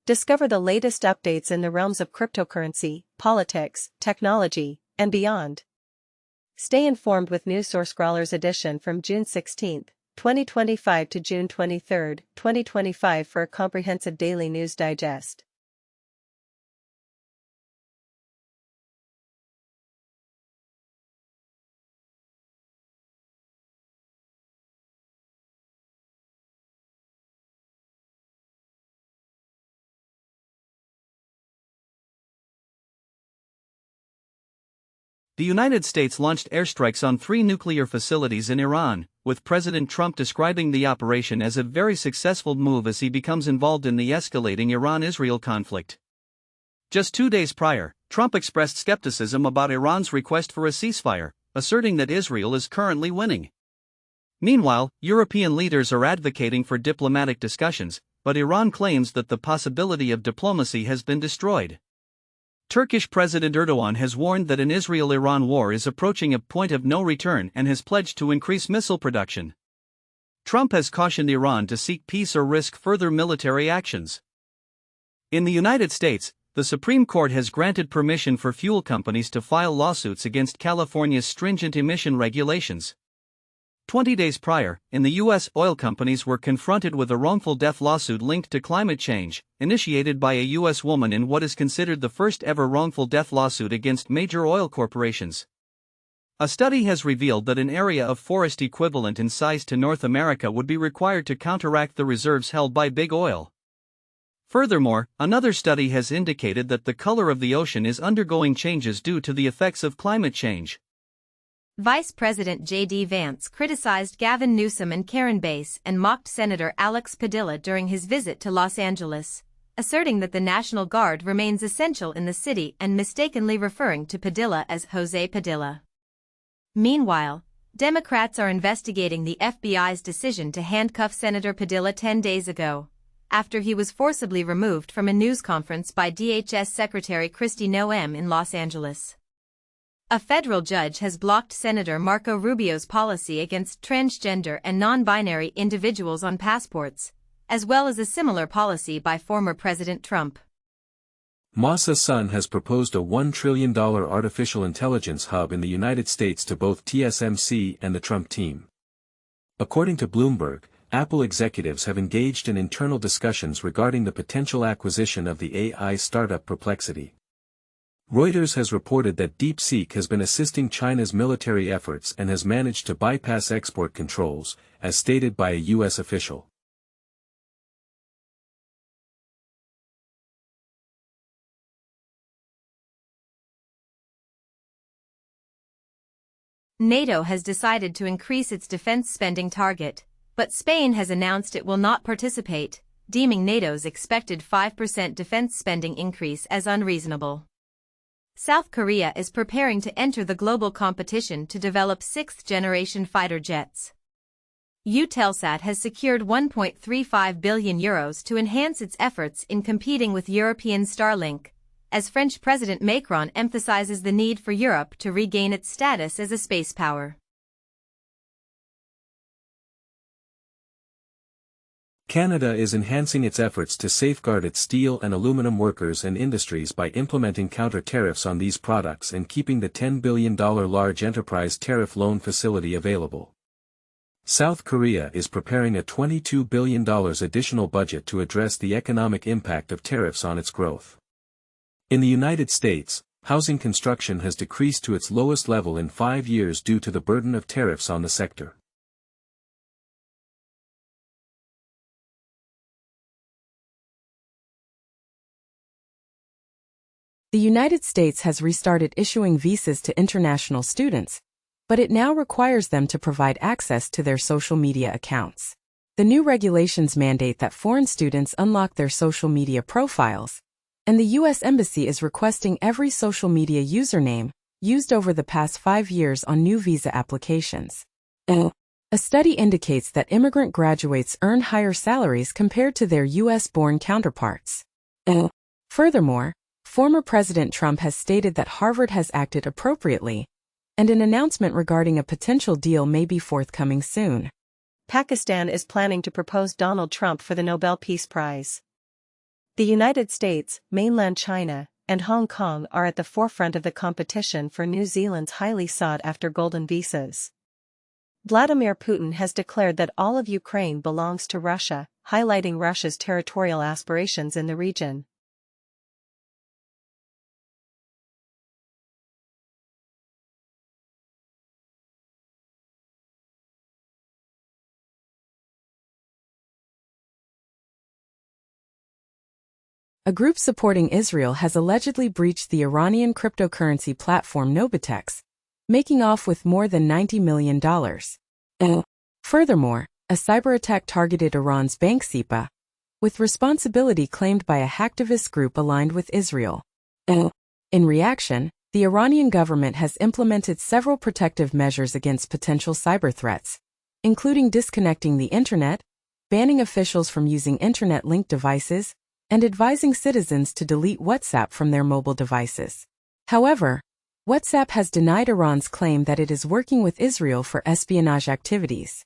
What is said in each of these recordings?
Discover the latest updates in the realms of cryptocurrency, politics, technology, and beyond. Stay informed with Newssource Scrawlers edition from June 16, 2025 to June 23, 2025 for a comprehensive daily news digest. The United States launched airstrikes on 3 nuclear facilities in Iran, with President Trump describing the operation as a very successful move as he becomes involved in the escalating Iran-Israel conflict. Just 2 days prior, Trump expressed skepticism about Iran's request for a ceasefire, asserting that Israel is currently winning. Meanwhile, European leaders are advocating for diplomatic discussions, but Iran claims that the possibility of diplomacy has been destroyed. Turkish President Erdogan has warned that an Israel-Iran war is approaching a point of no return and has pledged to increase missile production. Trump has cautioned Iran to seek peace or risk further military actions. In the United States, the Supreme Court has granted permission for fuel companies to file lawsuits against California's stringent emission regulations. 20 days prior, in the U.S., oil companies were confronted with a wrongful death lawsuit linked to climate change, initiated by a U.S. woman in what is considered the first ever wrongful death lawsuit against major oil corporations. A study has revealed that an area of forest equivalent in size to North America would be required to counteract the reserves held by big oil. Furthermore, another study has indicated that the color of the ocean is undergoing changes due to the effects of climate change. Vice President J.D. Vance criticized Gavin Newsom and Karen Bass and mocked Senator Alex Padilla during his visit to Los Angeles, asserting that the National Guard remains essential in the city and mistakenly referring to Padilla as Jose Padilla. Meanwhile, Democrats are investigating the FBI's decision to handcuff Senator Padilla 10 days ago, after he was forcibly removed from a news conference by DHS Secretary Kristi Noem in Los Angeles. A federal judge has blocked Senator Marco Rubio's policy against transgender and non-binary individuals on passports, as well as a similar policy by former President Trump. Masa Son has proposed a $1 trillion artificial intelligence hub in the United States to both TSMC and the Trump team. According to Bloomberg, Apple executives have engaged in internal discussions regarding the potential acquisition of the AI startup Perplexity. Reuters has reported that DeepSeek has been assisting China's military efforts and has managed to bypass export controls, as stated by a U.S. official. NATO has decided to increase its defense spending target, but Spain has announced it will not participate, deeming NATO's expected 5% defense spending increase as unreasonable. South Korea is preparing to enter the global competition to develop 6th-generation fighter jets. Eutelsat has secured €1.35 billion to enhance its efforts in competing with European Starlink, as French President Macron emphasizes the need for Europe to regain its status as a space power. Canada is enhancing its efforts to safeguard its steel and aluminum workers and industries by implementing counter-tariffs on these products and keeping the $10 billion large enterprise tariff loan facility available. South Korea is preparing a $22 billion additional budget to address the economic impact of tariffs on its growth. In the United States, housing construction has decreased to its lowest level in 5 years due to the burden of tariffs on the sector. The United States has restarted issuing visas to international students, but it now requires them to provide access to their social media accounts. The new regulations mandate that foreign students unlock their social media profiles, and the U.S. Embassy is requesting every social media username used over the past 5 years on new visa applications. A study indicates that immigrant graduates earn higher salaries compared to their U.S.-born counterparts. Furthermore, former President Trump has stated that Harvard has acted appropriately, and an announcement regarding a potential deal may be forthcoming soon. Pakistan is planning to propose Donald Trump for the Nobel Peace Prize. The United States, mainland China, and Hong Kong are at the forefront of the competition for New Zealand's highly sought-after golden visas. Vladimir Putin has declared that all of Ukraine belongs to Russia, highlighting Russia's territorial aspirations in the region. A group supporting Israel has allegedly breached the Iranian cryptocurrency platform Nobitex, making off with more than $90 million. Furthermore, a cyber attack targeted Iran's bank SIPA, with responsibility claimed by a hacktivist group aligned with Israel. In reaction, the Iranian government has implemented several protective measures against potential cyber threats, including disconnecting the internet, banning officials from using internet-linked devices, and advising citizens to delete WhatsApp from their mobile devices. However, WhatsApp has denied Iran's claim that it is working with Israel for espionage activities.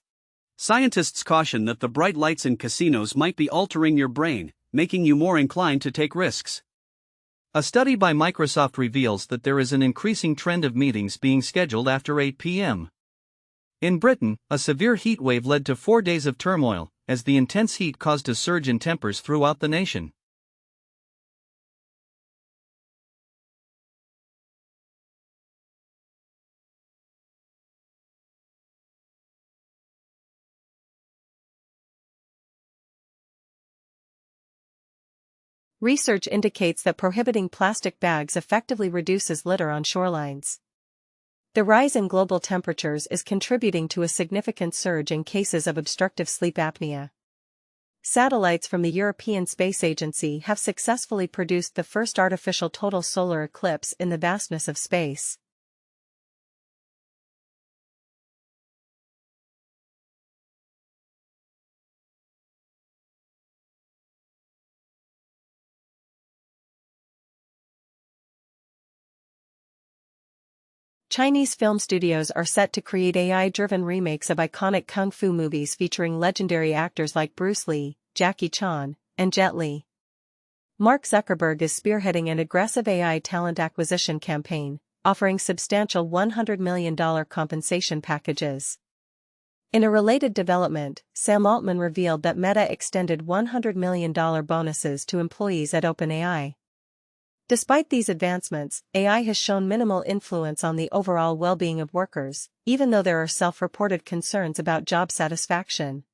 Scientists caution that the bright lights in casinos might be altering your brain, making you more inclined to take risks. A study by Microsoft reveals that there is an increasing trend of meetings being scheduled after 8 p.m. In Britain, a severe heat wave led to 4 days of turmoil, as the intense heat caused a surge in tempers throughout the nation. Research indicates that prohibiting plastic bags effectively reduces litter on shorelines. The rise in global temperatures is contributing to a significant surge in cases of obstructive sleep apnea. Satellites from the European Space Agency have successfully produced the first artificial total solar eclipse in the vastness of space. Chinese film studios are set to create AI-driven remakes of iconic kung fu movies featuring legendary actors like Bruce Lee, Jackie Chan, and Jet Li. Mark Zuckerberg is spearheading an aggressive AI talent acquisition campaign, offering substantial $100 million compensation packages. In a related development, Sam Altman revealed that Meta extended $100 million bonuses to employees at OpenAI. Despite these advancements, AI has shown minimal influence on the overall well-being of workers, even though there are self-reported concerns about job satisfaction.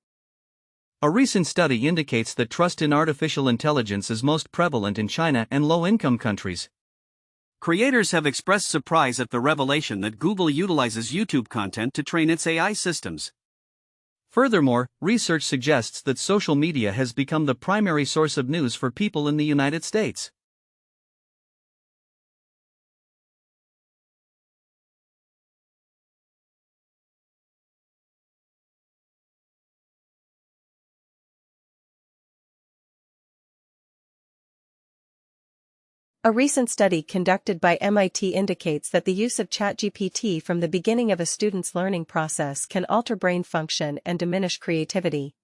A recent study indicates that trust in artificial intelligence is most prevalent in China and low-income countries. Creators have expressed surprise at the revelation that Google utilizes YouTube content to train its AI systems. Furthermore, research suggests that social media has become the primary source of news for people in the United States. A recent study conducted by MIT indicates that the use of ChatGPT from the beginning of a student's learning process can alter brain function and diminish creativity.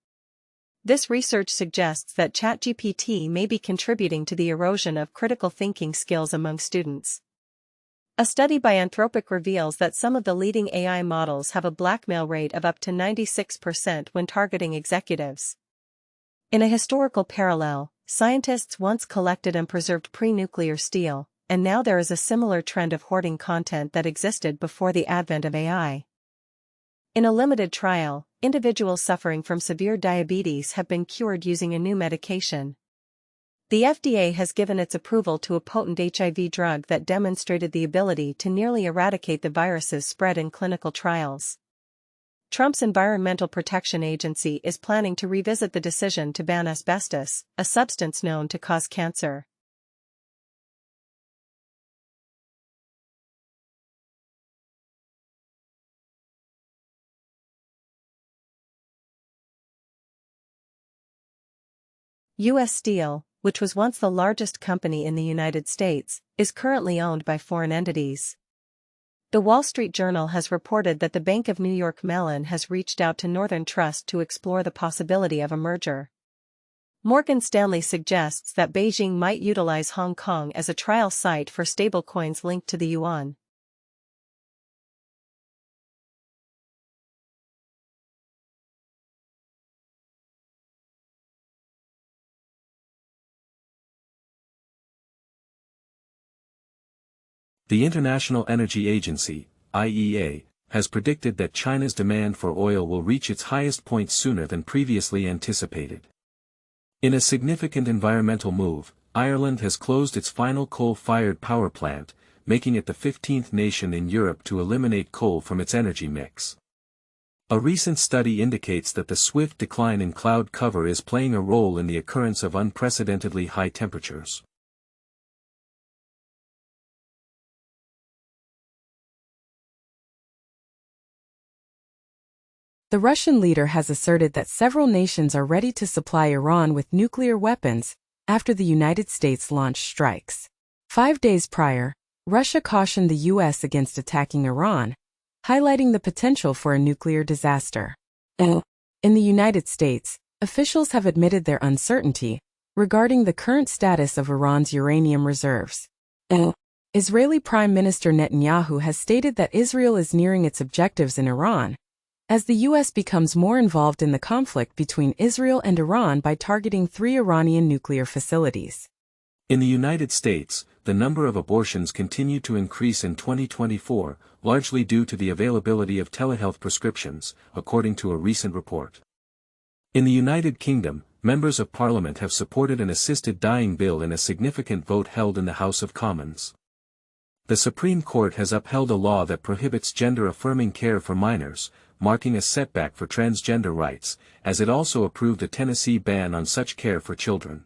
This research suggests that ChatGPT may be contributing to the erosion of critical thinking skills among students. A study by Anthropic reveals that some of the leading AI models have a blackmail rate of up to 96% when targeting executives. In a historical parallel, scientists once collected and preserved pre-nuclear steel, and now there is a similar trend of hoarding content that existed before the advent of AI. In a limited trial, individuals suffering from severe diabetes have been cured using a new medication. The FDA has given its approval to a potent HIV drug that demonstrated the ability to nearly eradicate the virus's spread in clinical trials. Trump's Environmental Protection Agency is planning to revisit the decision to ban asbestos, a substance known to cause cancer. U.S. Steel, which was once the largest company in the United States, is currently owned by foreign entities. The Wall Street Journal has reported that the Bank of New York Mellon has reached out to Northern Trust to explore the possibility of a merger. Morgan Stanley suggests that Beijing might utilize Hong Kong as a trial site for stablecoins linked to the yuan. The International Energy Agency, IEA, has predicted that China's demand for oil will reach its highest point sooner than previously anticipated. In a significant environmental move, Ireland has closed its final coal-fired power plant, making it the 15th nation in Europe to eliminate coal from its energy mix. A recent study indicates that the swift decline in cloud cover is playing a role in the occurrence of unprecedentedly high temperatures. The Russian leader has asserted that several nations are ready to supply Iran with nuclear weapons after the United States launched strikes. 5 days prior, Russia cautioned the U.S. against attacking Iran, highlighting the potential for a nuclear disaster. In the United States, officials have admitted their uncertainty regarding the current status of Iran's uranium reserves. Israeli Prime Minister Netanyahu has stated that Israel is nearing its objectives in Iran, as the U.S. becomes more involved in the conflict between Israel and Iran by targeting 3 Iranian nuclear facilities. In the United States, the number of abortions continued to increase in 2024, largely due to the availability of telehealth prescriptions, according to a recent report. In the United Kingdom, members of Parliament have supported an assisted dying bill in a significant vote held in the House of Commons. The Supreme Court has upheld a law that prohibits gender-affirming care for minors, marking a setback for transgender rights, as it also approved a Tennessee ban on such care for children.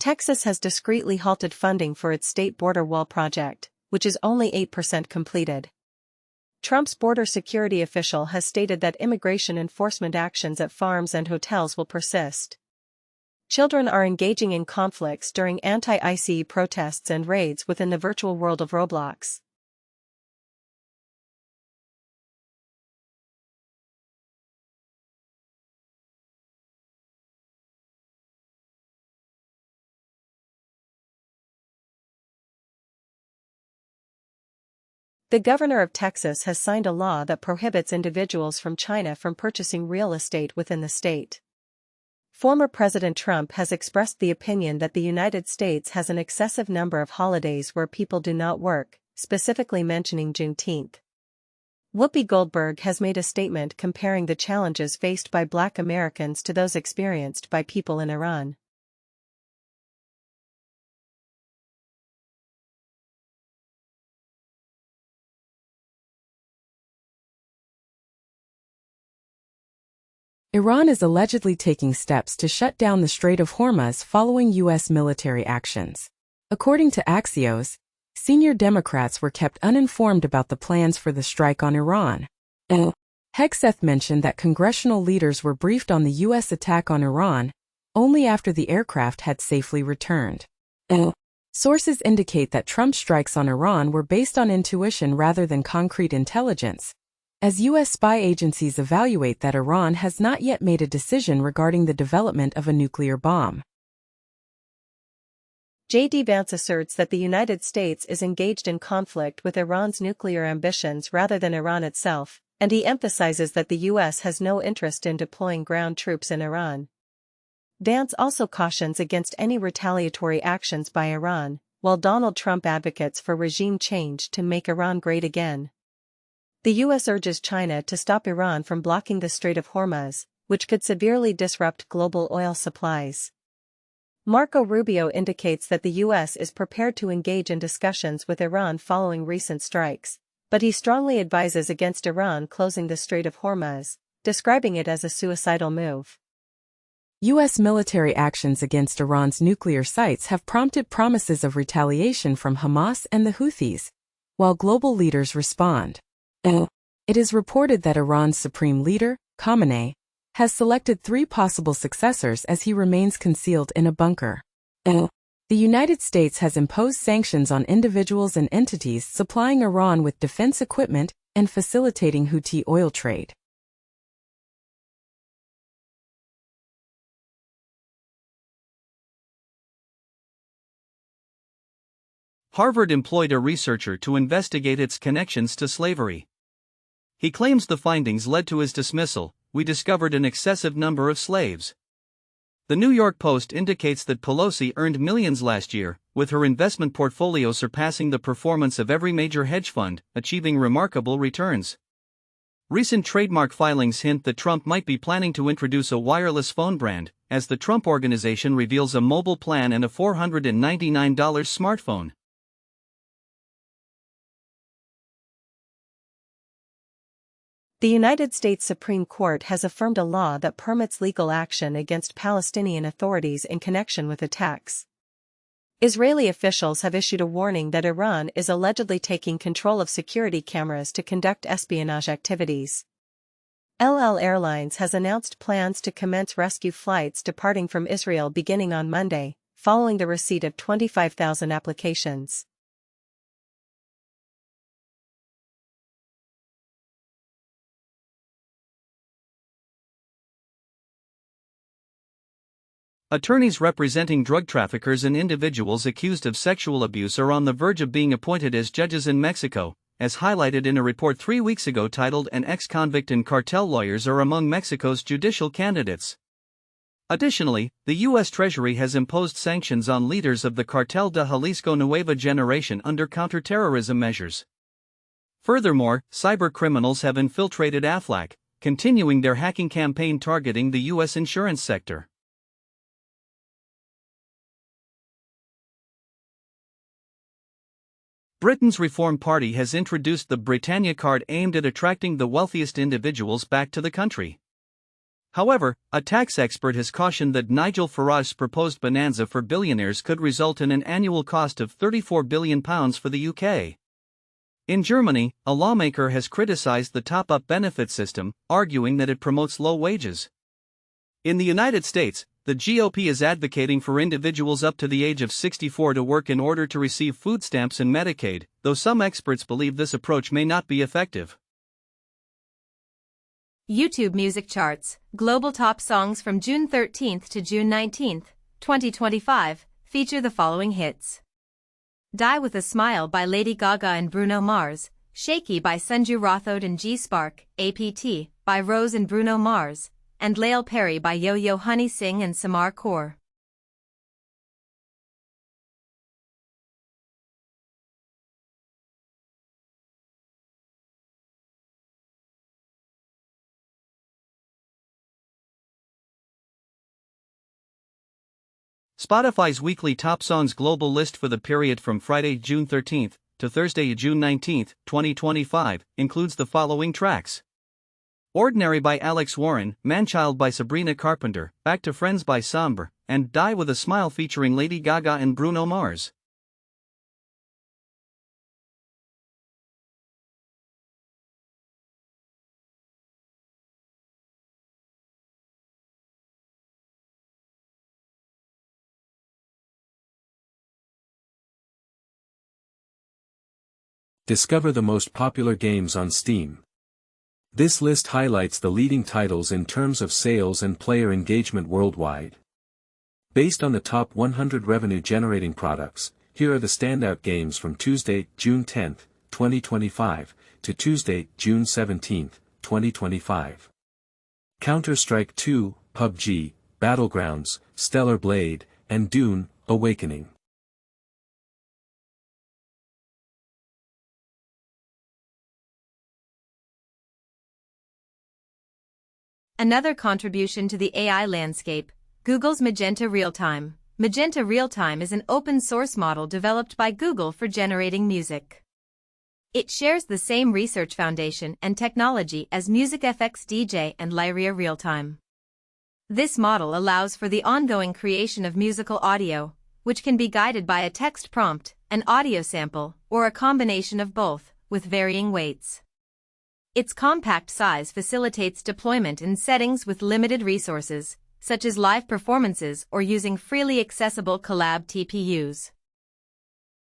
Texas has discreetly halted funding for its state border wall project, which is only 8% completed. Trump's border security official has stated that immigration enforcement actions at farms and hotels will persist. Children are engaging in conflicts during anti-ICE protests and raids within the virtual world of Roblox. The governor of Texas has signed a law that prohibits individuals from China from purchasing real estate within the state. Former President Trump has expressed the opinion that the United States has an excessive number of holidays where people do not work, specifically mentioning Juneteenth. Whoopi Goldberg has made a statement comparing the challenges faced by Black Americans to those experienced by people in Iran. Iran is allegedly taking steps to shut down the Strait of Hormuz following U.S. military actions. According to Axios, senior Democrats were kept uninformed about the plans for the strike on Iran. Hegseth mentioned that congressional leaders were briefed on the U.S. attack on Iran only after the aircraft had safely returned. Sources indicate that Trump's strikes on Iran were based on intuition rather than concrete intelligence, as U.S. spy agencies evaluate that Iran has not yet made a decision regarding the development of a nuclear bomb. J.D. Vance asserts that the United States is engaged in conflict with Iran's nuclear ambitions rather than Iran itself, and he emphasizes that the U.S. has no interest in deploying ground troops in Iran. Vance also cautions against any retaliatory actions by Iran, while Donald Trump advocates for regime change to make Iran great again. The U.S. urges China to stop Iran from blocking the Strait of Hormuz, which could severely disrupt global oil supplies. Marco Rubio indicates that the U.S. is prepared to engage in discussions with Iran following recent strikes, but he strongly advises against Iran closing the Strait of Hormuz, describing it as a suicidal move. U.S. military actions against Iran's nuclear sites have prompted promises of retaliation from Hamas and the Houthis, while global leaders respond. It is reported that Iran's supreme leader, Khamenei, has selected 3 possible successors as he remains concealed in a bunker. The United States has imposed sanctions on individuals and entities supplying Iran with defense equipment and facilitating Houthi oil trade. Harvard employed a researcher to investigate its connections to slavery. He claims the findings led to his dismissal. We discovered an excessive number of slaves. The New York Post indicates that Pelosi earned millions last year, with her investment portfolio surpassing the performance of every major hedge fund, achieving remarkable returns. Recent trademark filings hint that Trump might be planning to introduce a wireless phone brand, as the Trump Organization reveals a mobile plan and a $499 smartphone. The United States Supreme Court has affirmed a law that permits legal action against Palestinian authorities in connection with attacks. Israeli officials have issued a warning that Iran is allegedly taking control of security cameras to conduct espionage activities. El Al Airlines has announced plans to commence rescue flights departing from Israel beginning on Monday, following the receipt of 25,000 applications. Attorneys representing drug traffickers and individuals accused of sexual abuse are on the verge of being appointed as judges in Mexico, as highlighted in a report 3 weeks ago titled "An Ex-Convict and Cartel Lawyers Are Among Mexico's Judicial Candidates." Additionally, the U.S. Treasury has imposed sanctions on leaders of the Cartel de Jalisco Nueva Generation under counterterrorism measures. Furthermore, cybercriminals have infiltrated Aflac, continuing their hacking campaign targeting the U.S. insurance sector. Britain's Reform Party has introduced the Britannia card aimed at attracting the wealthiest individuals back to the country. However, a tax expert has cautioned that Nigel Farage's proposed bonanza for billionaires could result in an annual cost of £34 billion for the UK. In Germany, a lawmaker has criticized the top-up benefit system, arguing that it promotes low wages. In the United States, the GOP is advocating for individuals up to the age of 64 to work in order to receive food stamps and Medicaid, though some experts believe this approach may not be effective. YouTube Music Charts, Global Top Songs from June 13 to June 19, 2025, feature the following hits. Die With a Smile by Lady Gaga and Bruno Mars, Shaky by Sanju Rathod and G-Spark, APT, by Rose and Bruno Mars, and Lael Perry by Yo-Yo Honey Singh and Samar Kaur. Spotify's weekly top songs global list for the period from Friday, June 13 to Thursday, June 19, 2025, includes the following tracks: Ordinary by Alex Warren, Manchild by Sabrina Carpenter, Back to Friends by Somber, and Die With a Smile featuring Lady Gaga and Bruno Mars. Discover the most popular games on Steam. This list highlights the leading titles in terms of sales and player engagement worldwide. Based on the top 100 revenue-generating products, here are the standout games from Tuesday, June 10, 2025, to Tuesday, June 17, 2025. Counter-Strike 2, PUBG, Battlegrounds, Stellar Blade, and Dune: Awakening. Another contribution to the AI landscape, Google's Magenta Realtime. Magenta Realtime is an open-source model developed by Google for generating music. It shares the same research foundation and technology as MusicFX DJ and Lyria Realtime. This model allows for the ongoing creation of musical audio, which can be guided by a text prompt, an audio sample, or a combination of both, with varying weights. Its compact size facilitates deployment in settings with limited resources, such as live performances or using freely accessible collab TPUs.